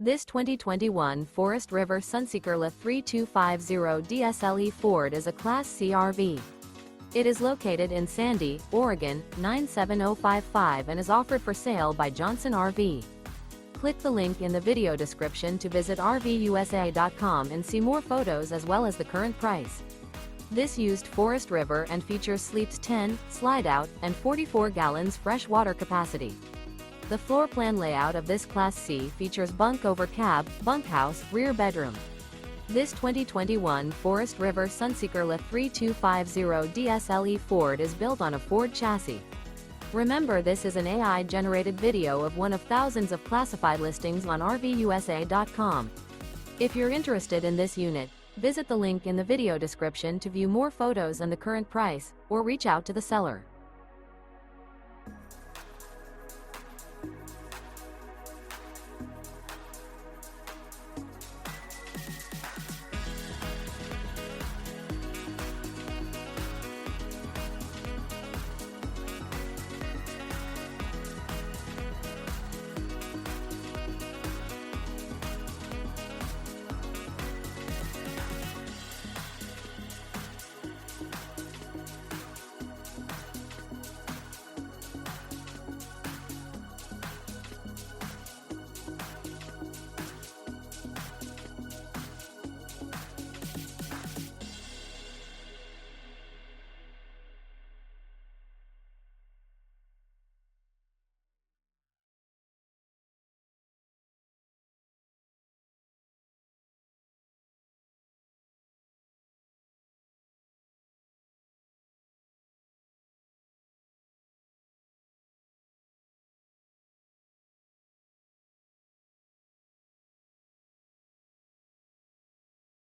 This 2021 Forest River Sunseeker LA 3250 DSLE Ford is a Class C RV. It is located in Sandy, Oregon, 97055 and is offered for sale by Johnson RV. Click the link in the video description to visit RVUSA.com and see more photos as well as the current price. This used Forest River and features sleeps 10, Slideout, and 44 gallons fresh water capacity. The floor plan layout of this Class C features Bunk Over Cab, Bunkhouse, rear bedroom. This 2021 Forest River Sunseeker LA 3250 DSLE Ford is built on a Ford chassis. Remember, this is an AI-generated video of one of thousands of classified listings on RVUSA.com. If you're interested in this unit, visit the link in the video description to view more photos and the current price, or reach out to the seller.